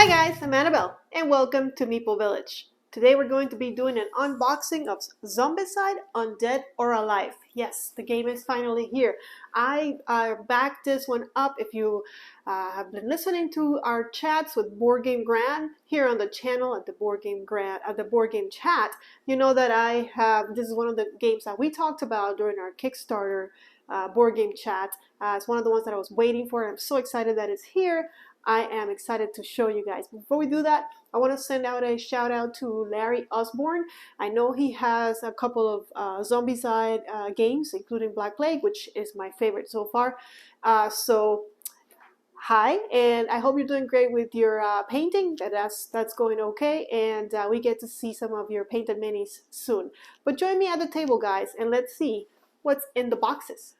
Hi guys, I'm Annabelle, and welcome to Meeple Village. Today we're going to be doing an unboxing of Zombicide, Undead or Alive. Yes, the game is finally here. I backed this one up. If you have been listening to our chats with Board Game Grand here on the channel at the Board Game Chat, you know that this is one of the games that we talked about during our Kickstarter board game chat. It's one of the ones that I was waiting for. I'm so excited that it's here. I am excited to show you guys. Before we do that, I want to send out a shout out to Larry Osborne. I know he has a couple of Zombicide games, including Black Plague, which is my favorite so far. So hi, and I hope you're doing great with your painting. That's going okay, and we get to see some of your painted minis soon. But join me at the table, guys, and let's see what's in the boxes.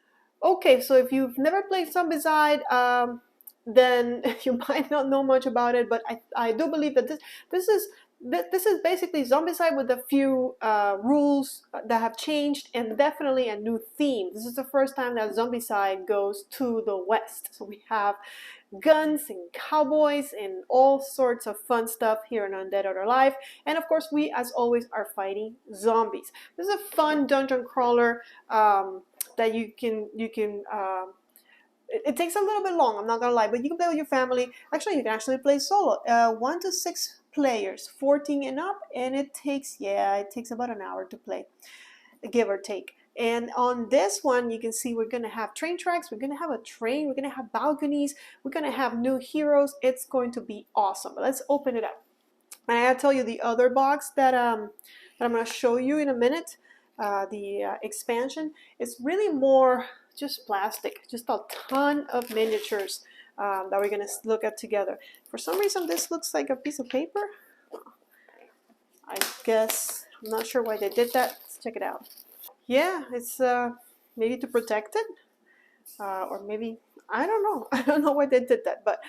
Okay, so if you've never played Zombicide, then you might not know much about it, but I do believe that this is basically Zombicide with a few rules that have changed and definitely a new theme. This is the first time that Zombicide goes to the West. So we have guns and cowboys and all sorts of fun stuff here in Undead or Alive. And of course, we, as always, are fighting zombies. This is a fun dungeon crawler that you can it takes a little bit long, I'm not gonna lie, but you can play with your family. Actually, you can actually play solo. 1 to 6 players, 14 and up, and it takes about an hour to play, give or take. And on this one, you can see we're gonna have train tracks, we're gonna have a train, we're gonna have balconies, we're gonna have new heroes. It's going to be awesome. But let's open it up. And I gotta tell you, the other box that I'm gonna show you in a minute, the expansion, is really more just plastic, just a ton of miniatures that we're gonna look at together. For some reason, this looks like a piece of paper. I guess, I'm not sure why they did that. Let's check it out. Yeah, it's maybe to protect it, or maybe, I don't know. I don't know why they did that, but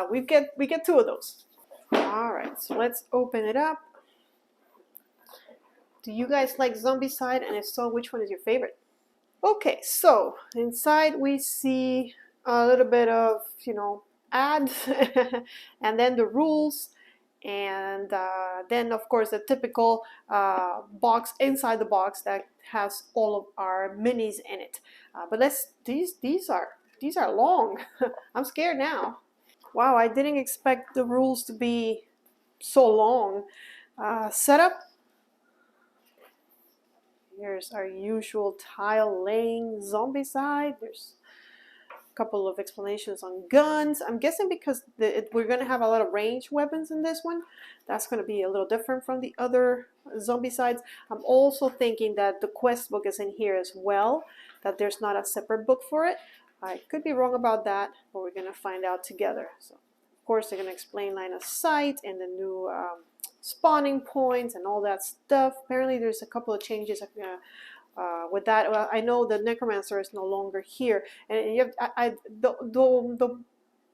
we get 2 of those. All right, so let's open it up. Do you guys like Zombicide? And if so, which one is your favorite? Okay, so inside we see a little bit of, ads and then the rules, and then of course the typical box inside the box that has all of our minis in it. But these are long. I'm scared now. Wow, I didn't expect the rules to be so long. Setup. Here's our usual tile laying Zombicide. There's a couple of explanations on guns. I'm guessing because we're going to have a lot of ranged weapons in this one. That's going to be a little different from the other Zombicides. I'm also thinking that the quest book is in here as well, that there's not a separate book for it. I could be wrong about that, but we're going to find out together. So, of course, they're going to explain line of sight and the new spawning points and all that stuff. Apparently there's a couple of changes with that. Well, I know the Necromancer is no longer here, and you have the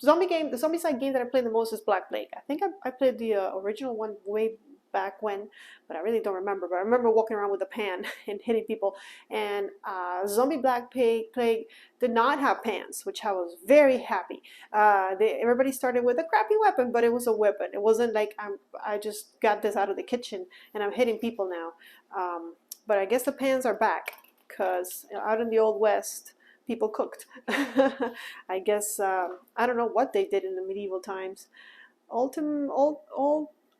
Zombicide game that I played the most is Black Plague. I think I played the original one way back when, but I really don't remember. But I remember walking around with a pan and hitting people. And Zombie Black Plague did not have pans, which I was very happy. Everybody started with a crappy weapon, but it was a weapon. It wasn't like I just got this out of the kitchen and I'm hitting people now. But I guess the pans are back, because out in the Old West, people cooked. I guess, I don't know what they did in the medieval times.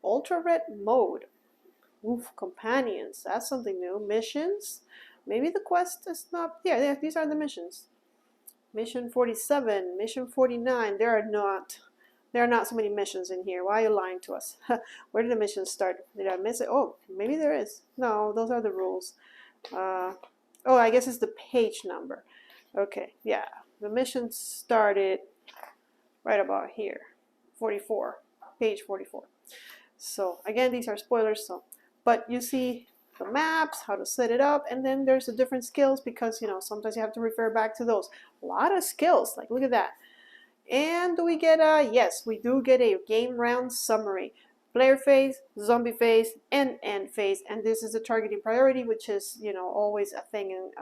Ultra red mode. Oof, companions. That's something new. Missions. Maybe the quest is not. Yeah, these are the missions. Mission 47, mission 49. There are not so many missions in here. Why are you lying to us? Where did the mission start? Did I miss it? Oh, maybe there is. No, those are the rules. Oh, I guess it's the page number. Okay, yeah. The mission started right about here. 44. Page 44. So, again, these are spoilers. But you see the maps, how to set it up, and then there's the different skills because, sometimes you have to refer back to those. A lot of skills. Like, look at that. And do we get yes, we do get a game round summary. Player phase, zombie phase, and end phase. And this is the targeting priority, which is, always a thing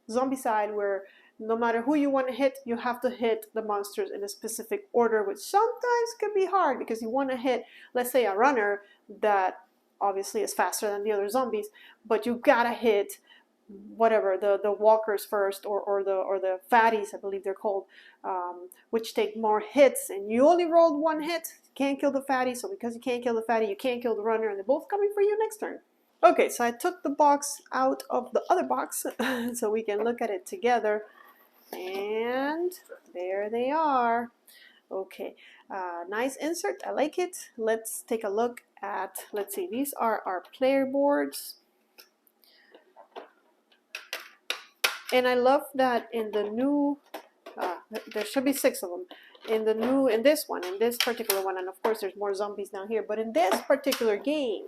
Zombicide, where no matter who you want to hit, you have to hit the monsters in a specific order, which sometimes can be hard because you want to hit, let's say, a runner that obviously is faster than the other zombies, but you gotta hit whatever the walkers first, or the fatties, I believe they're called, which take more hits, and you only rolled one hit. You can't kill the fatty, so because you can't kill the fatty, you can't kill the runner, and they're both coming for you next turn. Okay, so I took the box out of the other box so we can look at it together, and there they are. Okay, nice insert, I like it. Let's take a look at, let's see, these are our player boards. And I love that in the new, there should be 6 of them. In this particular one, and of course there's more zombies down here, but in this particular game,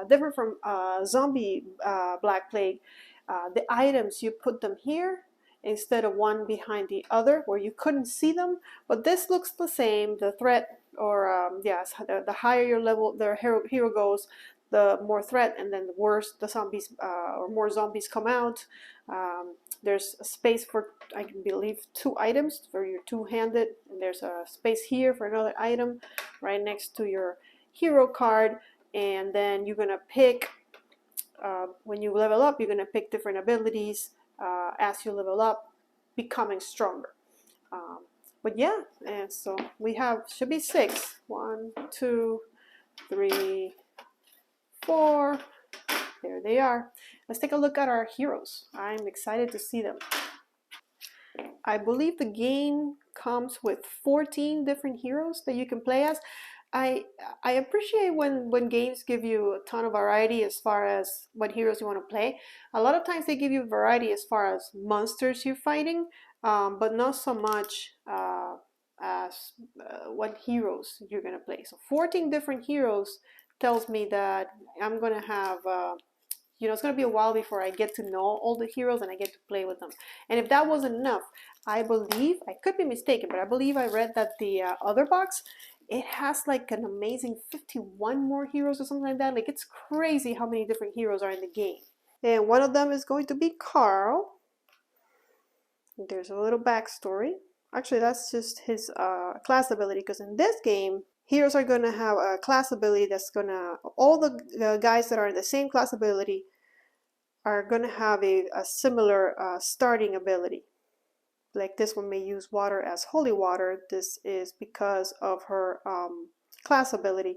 different from Zombie Black Plague, the items, you put them here instead of one behind the other where you couldn't see them, but this looks the same. The threat, or yes, the higher your level, the hero goes, the more threat, and then the worse the zombies, or more zombies come out. There's a space for, I believe, 2 items for your two-handed, and there's a space here for another item right next to your hero card. And then you're gonna pick, when you level up, you're gonna pick different abilities as you level up, becoming stronger. But yeah, and so we have, should be 6. 1, 2, 3, 4. There they are. Let's take a look at our heroes. I'm excited to see them. I believe the game comes with 14 different heroes that you can play as. I appreciate when games give you a ton of variety as far as what heroes you want to play. A lot of times they give you variety as far as monsters you're fighting, but not so much as what heroes you're going to play. So 14 different heroes tells me that I'm going to have, it's going to be a while before I get to know all the heroes and I get to play with them. And if that wasn't enough, I believe, I could be mistaken, but I believe I read that the other box, it has like an amazing 51 more heroes or something like that. Like, it's crazy how many different heroes are in the game. And one of them is going to be Carl. There's a little backstory. Actually, that's just his class ability, because in this game, heroes are going to have a class ability that's going to, all the guys that are in the same class ability are going to have a similar starting ability. Like this one may use water as holy water. This is because of her class ability,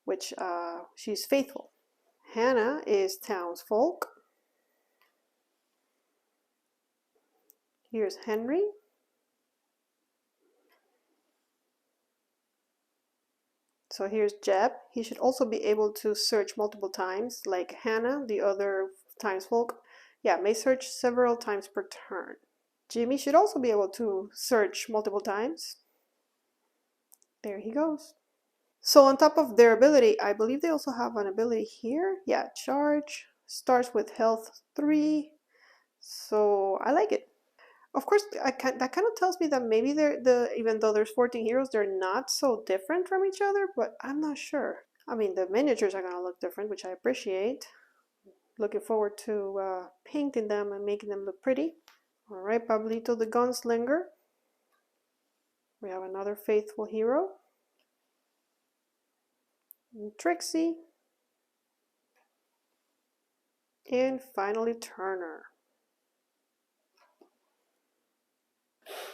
which she's faithful. Hannah is townsfolk. Here's Henry. So here's Jeb. He should also be able to search multiple times, like Hannah, the other townsfolk. Yeah, may search several times per turn. Jimmy should also be able to search multiple times. There he goes. So on top of their ability, I believe they also have an ability here. Yeah, charge. Starts with health 3. So I like it. Of course, that kind of tells me that maybe even though there's 14 heroes, they're not so different from each other, but I'm not sure. I mean, the miniatures are going to look different, which I appreciate. Looking forward to painting them and making them look pretty. All right, Pablito the Gunslinger. We have another faithful hero. And Trixie. And finally, Turner.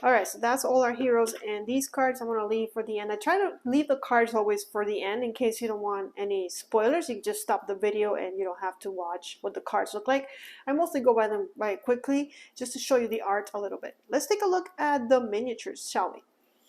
Alright, so that's all our heroes, and these cards I'm going to leave for the end. I try to leave the cards always for the end in case you don't want any spoilers. You can just stop the video and you don't have to watch what the cards look like. I mostly go by them quickly just to show you the art a little bit. Let's take a look at the miniatures, shall we?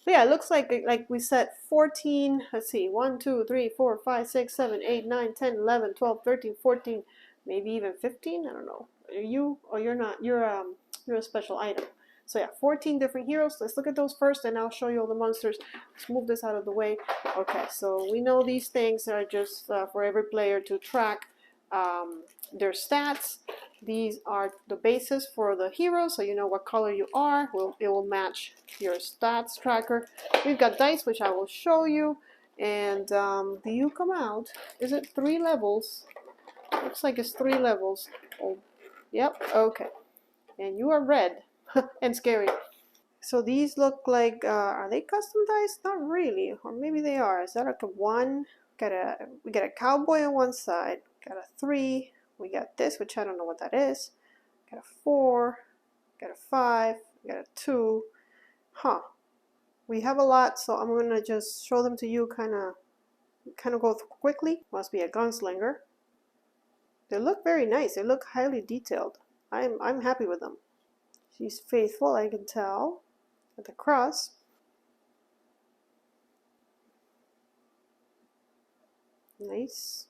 So yeah, it looks like we said 14, let's see, 1, 2, 3, 4, 5, 6, 7, 8, 9, 10, 11, 12, 13, 14, maybe even 15, I don't know. Are you? Oh, you're not. You're a special item. So yeah, 14 different heroes. Let's look at those first, and I'll show you all the monsters. Let's move this out of the way. Okay, so we know these things are just for every player to track their stats. These are the bases for the hero, so you know what color you are. It will match your stats tracker. We've got dice, which I will show you. And do you come out? Is it 3 levels? Looks like it's 3 levels. Oh, yep, okay. and you are red and scary. So these look like, are they customized? Not really, or maybe they are. Is that like a 1? We got a cowboy on one side, got a 3, we got this, which I don't know what that is, got a 4, got a 5, got a 2. Huh. We have a lot, so I'm gonna just show them to you, kind of go quickly. Must be a gunslinger. They look very nice. They look highly detailed. I'm happy with them. She's faithful, I can tell. At the cross. Nice.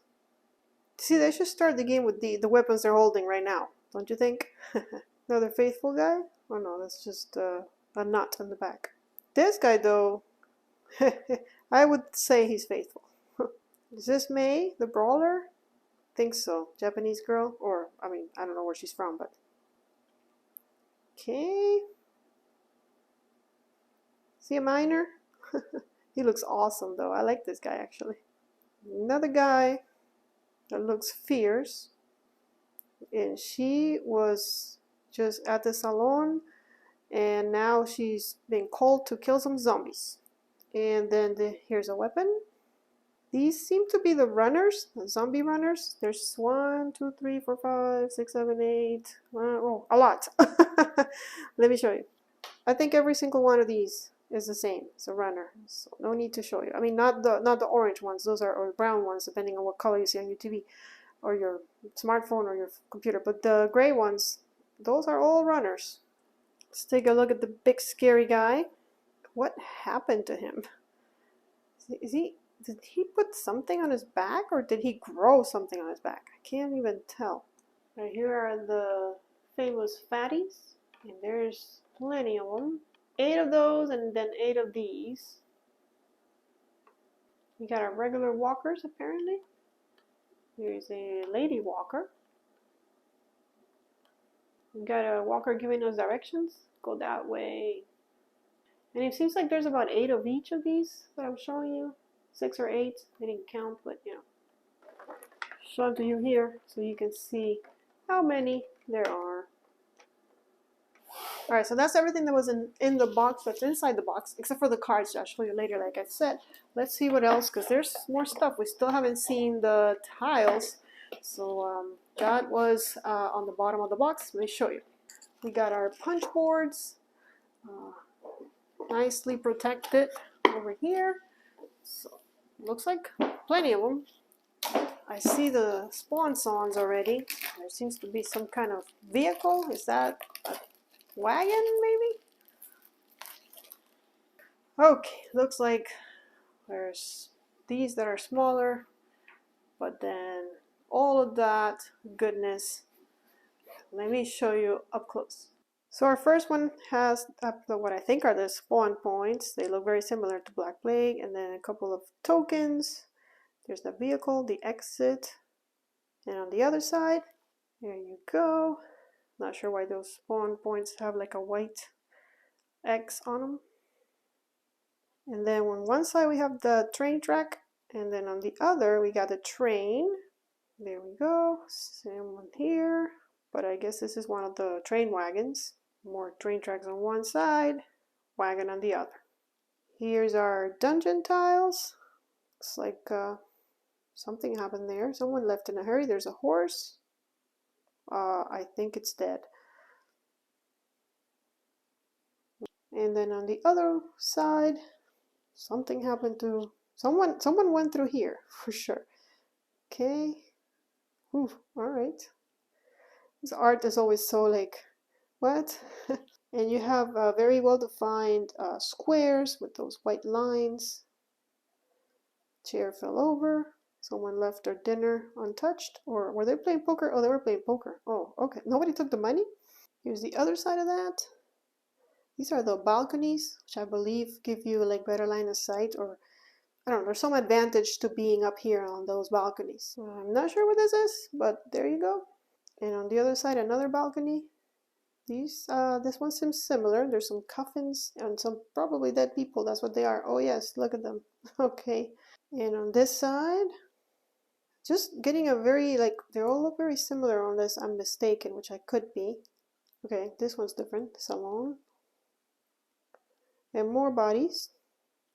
See, they should start the game with the weapons they're holding right now, don't you think? Another faithful guy? Oh no, that's just a nut in the back. This guy, though, I would say he's faithful. Is this May, the brawler? Think so. Japanese girl? Or, I mean, I don't know where she's from, but... Okay. See a miner? He looks awesome, though. I like this guy, actually. Another guy that looks fierce. And she was just at the salon, and now she's been called to kill some zombies. And then here's a weapon. These seem to be the runners, the zombie runners. There's 1, 2, 3, 4, 5, 6, 7, 8. Oh, a lot. Let me show you. I think every single one of these is the same. It's a runner, so no need to show you. I mean, not the orange ones. Those are, or brown ones, depending on what color you see on your TV or your smartphone or your computer. But the gray ones, those are all runners. Let's take a look at the big scary guy. What happened to him? Did he put something on his back, or did he grow something on his back? I can't even tell. Right here are the famous fatties, and there's plenty of them. 8 of those, and then 8 of these. We got our regular walkers, apparently. Here's a lady walker. We got a walker giving us directions. Go that way. And it seems like there's about 8 of each of these that I'm showing you. 6 or 8. I didn't count, but you know. Show them to you here so you can see how many there are. Alright, so that's everything that was in the box, that's inside the box, except for the cards I'll show you later, like I said. Let's see what else, because there's more stuff. We still haven't seen the tiles. So that was on the bottom of the box. Let me show you. We got our punch boards, nicely protected over here. So looks like plenty of them. I see the spawn songs already. There seems to be some kind of vehicle. Is that a wagon, maybe? Okay, looks like there's these that are smaller, but then all of that goodness. Let me show you up close. So our first one has what I think are the spawn points. They look very similar to Black Plague, and then a couple of tokens. There's the vehicle, the exit, and on the other side, there you go. Not sure why those spawn points have like a white X on them. And then on one side we have the train track, and then on the other we got the train. There we go, same one here, but I guess this is one of the train wagons. More train tracks on one side, wagon on the other. Here's our dungeon tiles. Looks like something happened there. Someone left in a hurry. There's a horse. I think it's dead. And then on the other side, something happened to someone went through here for sure. Okay. Ooh, all right. This art is always so like, what? And you have very well defined squares with those white lines. Chair fell over. Someone left their dinner untouched. Or were they playing poker? Oh, they were playing poker. Oh, okay. Nobody took the money? Here's the other side of that. These are the balconies, which I believe give you like better line of sight, or I don't know, there's some advantage to being up here on those balconies. I'm not sure what this is, but there you go. And on the other side, another balcony. This one seems similar. There's some coffins and some probably dead people. That's what they are. Oh yes, look at them. Okay. And on this side, just getting a very, like, they all look very similar unless I'm mistaken, which I could be. Okay, this one's different. Salon. And more bodies.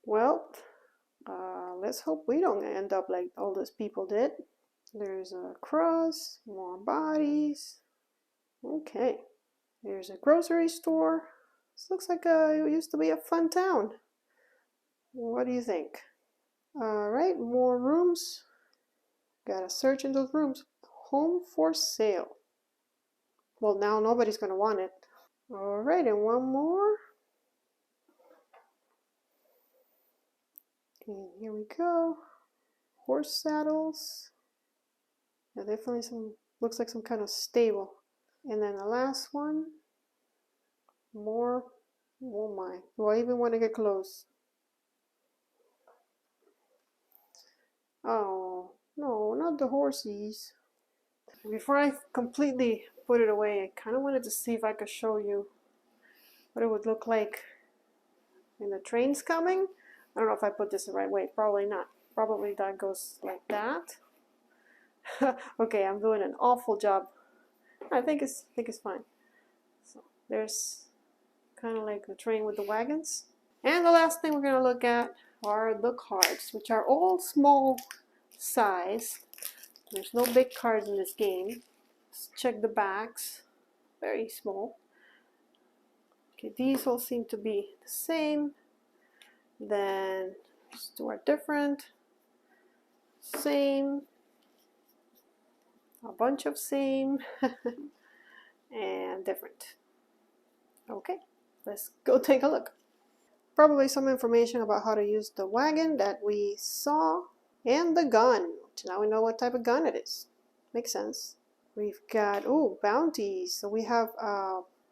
Well, let's hope we don't end up like all those people did. There's a cross, more bodies. Okay, there's a grocery store. This looks like it used to be a fun town. What do you think? All right, more rooms. Gotta search in those rooms. Home for sale. Well, now nobody's gonna want it. All right, and one more. And here we go. Horse saddles. Yeah, definitely some, looks like some kind of stable. And then the last one. More. Oh my. Do I even want to get close? Oh, no, not the horsies. Before I completely put it away, I kind of wanted to see if I could show you what it would look like when the train's coming. I don't know if I put this the right way. Probably not. Probably that goes like that. Okay, I'm doing an awful job. I think it's fine. So there's kind of like the train with the wagons. And the last thing we're going to look at are the cards, which are all small size. There's no big cards in this game. Let's check the backs. Very small. Okay, these all seem to be the same. Then these two are different. Same. A bunch of same. And different. Okay, let's go take a look. Probably some information about how to use the wagon that we saw. And the gun. So now we know what type of gun it is. Makes sense. We've got, oh, bounties. So we have,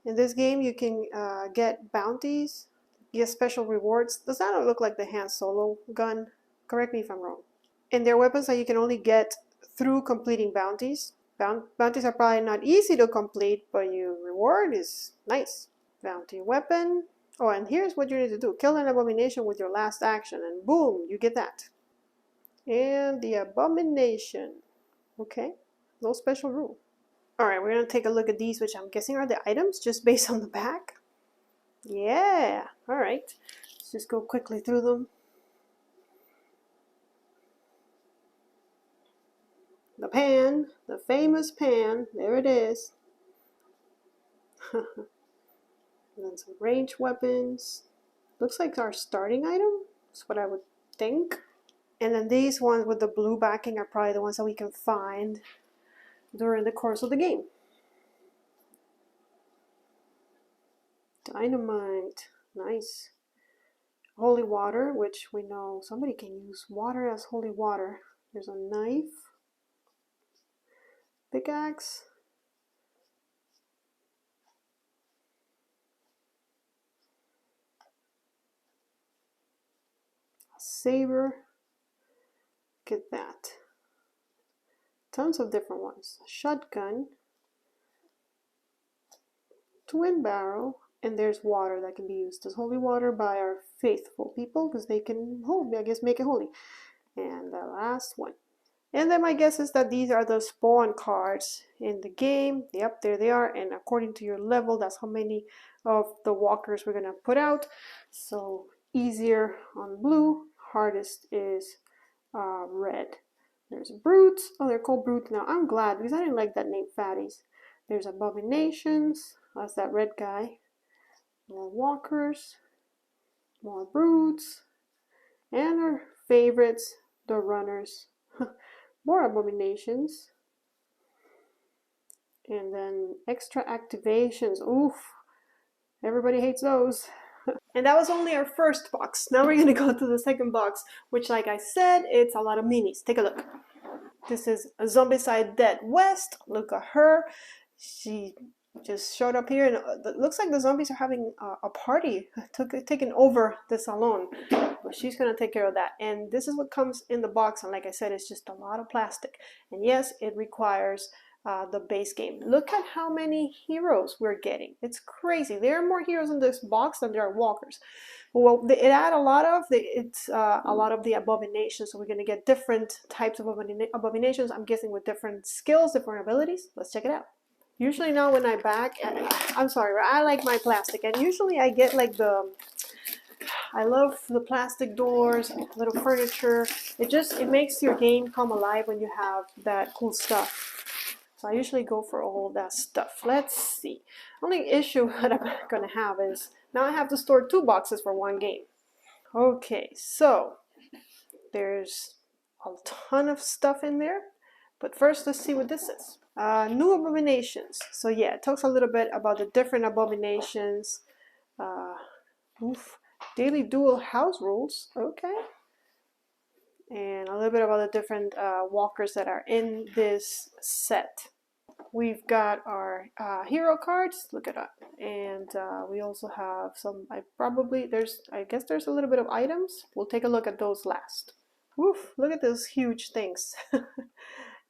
in this game you can get bounties, get special rewards. Does that not look like the Han Solo gun? Correct me if I'm wrong. And they're weapons that you can only get through completing bounties. Bounties are probably not easy to complete, but your reward is nice. Bounty weapon. Oh, and here's what you need to do. Kill an abomination with your last action, and boom, you get that. And the abomination. Okay, no special rule. Alright, we're going to take a look at these, which I'm guessing are the items, just based on the back. Yeah, alright. Let's just go quickly through them. The pan, the famous pan, there it is. And then some ranged weapons. Looks like our starting item. That's what I would think. And then these ones with the blue backing are probably the ones that we can find during the course of the game. Dynamite, nice. Holy water, which we know somebody can use water as holy water. There's a knife. Pickaxe. A saber. Look at that. Tons of different ones. A shotgun. Twin barrel. And there's water that can be used as holy water by our faithful people because they can, I guess, make it holy. And the last one. And then my guess is that these are the spawn cards in the game. Yep, there they are. And according to your level, that's how many of the walkers we're going to put out. So easier on blue, hardest is red. There's brutes. Oh, they're called brutes now. I'm glad because I didn't like that name, fatties. There's abominations. That's that red guy. More walkers. More brutes. And our favorites, the runners. More abominations. And then extra activations. Oof. Everybody hates those. And that was only our first box. Now we're going to go to the second box, which, like I said, it's a lot of minis. Take a look. This is a Zombicide Dead West. Look at her. She just showed up here, and it looks like the zombies are having a party, taking over the salon. But she's going to take care of that. And this is what comes in the box. And like I said, it's just a lot of plastic. And yes, it requires the base game. Look at how many heroes we're getting. It's crazy. There are more heroes in this box than there are walkers. Well, it add a lot of the abominations. So we're going to get different types of abominations. I'm guessing with different skills, different abilities. Let's check it out. Usually now when I back, I'm sorry, I like my plastic, and usually I get like I love the plastic doors, little furniture. It makes your game come alive when you have that cool stuff. So I usually go for all that stuff. Let's see. Only issue that I'm gonna have is now I have to store 2 boxes for one game. Okay, so there's a ton of stuff in there. But first, let's see what this is. New abominations. So yeah, it talks a little bit about the different abominations. Uh, oof. Daily dual house rules. Okay. And a little bit about the different walkers that are in this set. We've got our hero cards. Look it up. And we also have some. I guess there's a little bit of items. We'll take a look at those last. Oof! Look at those huge things.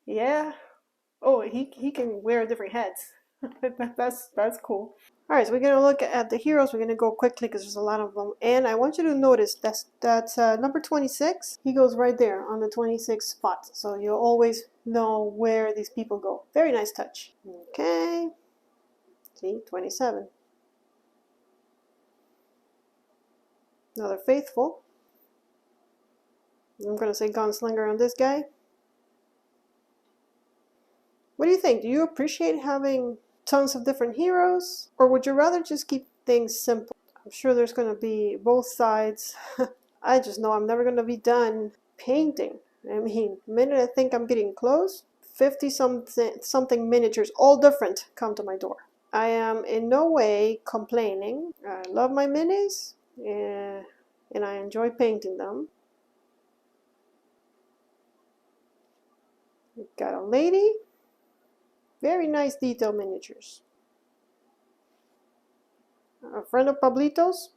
Yeah. Oh, he can wear different heads. That's cool. All right, so we're gonna look at the heroes. We're gonna go quickly because there's a lot of them, and I want you to notice that's number 26. He goes right there on the 26th spot, so you'll always know where these people go. Very nice touch. Okay. See, 27. Another faithful. I'm gonna say gunslinger on this guy. What do you think? Do you appreciate having tons of different heroes, or would you rather just keep things simple? I'm sure there's going to be both sides. I just know I'm never going to be done painting. I mean, the minute I think I'm getting close, 50 something miniatures, all different, come to my door. I am in no way complaining. I love my minis, and I enjoy painting them. We've got a lady. Very nice detail miniatures. A friend of Pablito's.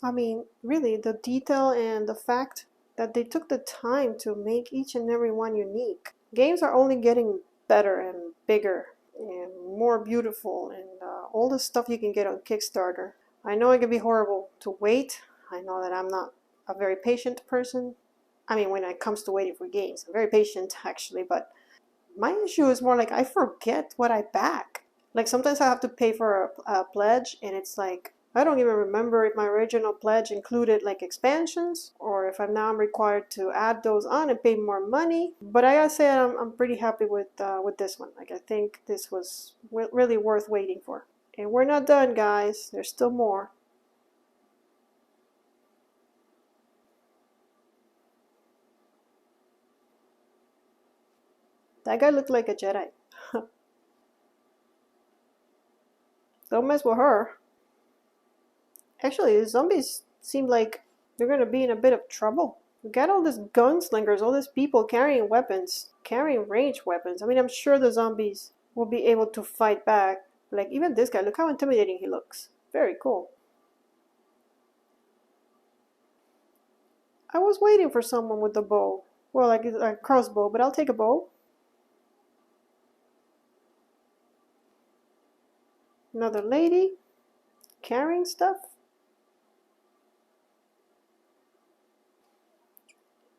I mean, really, the detail and the fact that they took the time to make each and every one unique. Games are only getting better and bigger and more beautiful, and all the stuff you can get on Kickstarter. I know it can be horrible to wait. I know that I'm not a very patient person. I mean, when it comes to waiting for games, I'm very patient actually, but my issue is more like I forget what I back. Like sometimes I have to pay for a pledge, and it's like I don't even remember if my original pledge included like expansions, or if I'm required to add those on and pay more money. But I gotta say I'm pretty happy with this one. Like I think this was really worth waiting for. And we're not done, guys. There's still more. That guy looked like a Jedi. Don't mess with her. Actually, the zombies seem like they're gonna be in a bit of trouble. We got all these gunslingers, all these people carrying weapons, carrying ranged weapons. I mean, I'm sure the zombies will be able to fight back. Like, even this guy, look how intimidating he looks. Very cool. I was waiting for someone with a bow. Well, like a crossbow, but I'll take a bow. Another lady carrying stuff.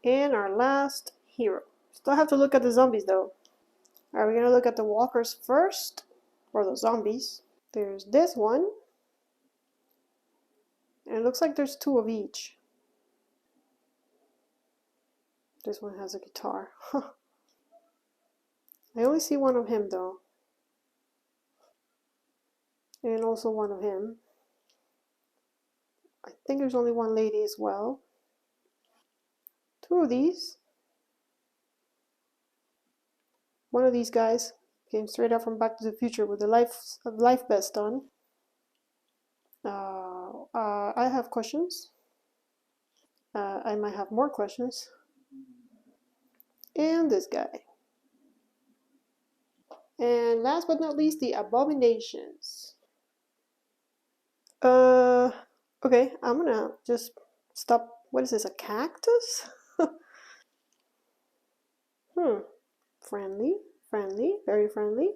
And our last hero. Still have to look at the zombies though. Are we gonna look at the walkers first? Or the zombies? There's this one. And it looks like there's 2 of each. This one has a guitar. I only see one of him though. And also one of him. I think there's only one lady as well. 2 of these. One of these guys came straight out from Back to the Future with the life vest on. I have questions. I might have more questions. And this guy. And last but not least, the abominations. Okay, I'm gonna just stop. What is this, a cactus? Friendly, friendly, very friendly.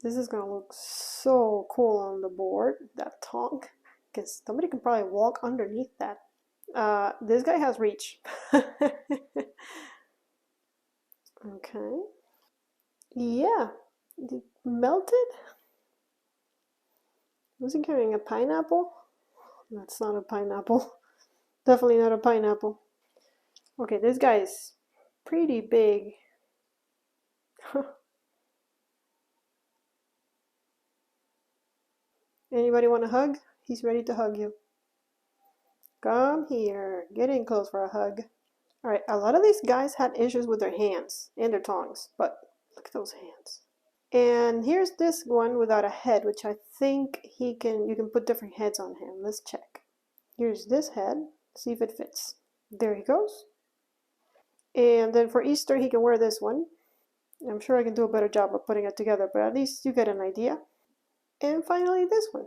This is gonna look so cool on the board, that tongue, because somebody can probably walk underneath that. This guy has reach. Okay. Yeah. Melted? Was he carrying a pineapple? That's not a pineapple. Definitely not a pineapple. Okay, this guy is pretty big. Anybody want a hug? He's ready to hug you. Come here. Get in close for a hug. Alright, a lot of these guys had issues with their hands and their tongues, but look at those hands. And here's this one without a head, which I think you can put different heads on him. Let's check. Here's this head. See if it fits. There he goes. And then for Easter, he can wear this one. I'm sure I can do a better job of putting it together, but at least you get an idea. And finally, this one.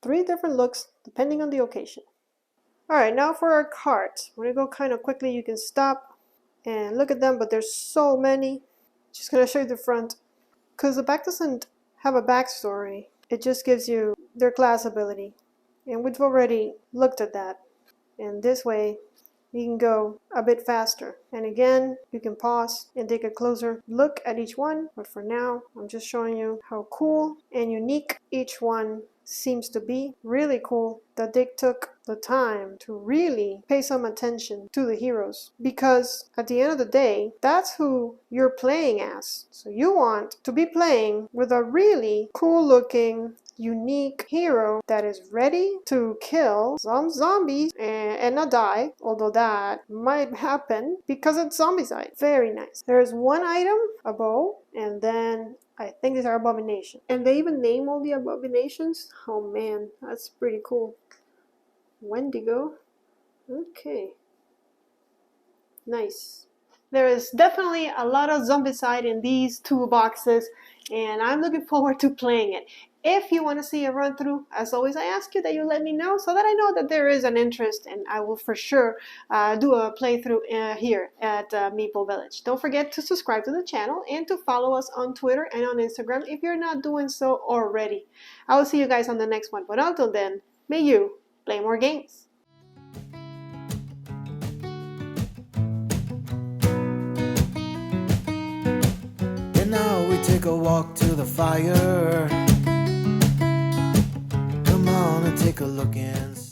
3 different looks, depending on the occasion. Alright, now for our cards. We're going to go kind of quickly. You can stop and look at them, but there's so many. Just going to show you the front. Because the back doesn't have a backstory. It just gives you their class ability. And we've already looked at that. And this way, you can go a bit faster. And again, you can pause and take a closer look at each one. But for now, I'm just showing you how cool and unique each one seems to be. Really cool that they took the time to really pay some attention to the heroes. Because at the end of the day, that's who you're playing as. So you want to be playing with a really cool looking, unique hero that is ready to kill some zombies and not die, although that might happen because it's Zombicide. Very nice. There's one item, a bow, and then I think these are abominations. And they even name all the abominations. Oh man, that's pretty cool. Wendigo. Okay. Nice. There is definitely a lot of Zombicide in these 2 boxes, and I'm looking forward to playing it. If you want to see a run through, as always, I ask you that you let me know so that I know that there is an interest, and I will for sure do a playthrough here at Meeple Village. Don't forget to subscribe to the channel and to follow us on Twitter and on Instagram if you're not doing so already. I will see you guys on the next one, but until then, may you play more games. And now we take a walk to the fire. Come on and take a look inside.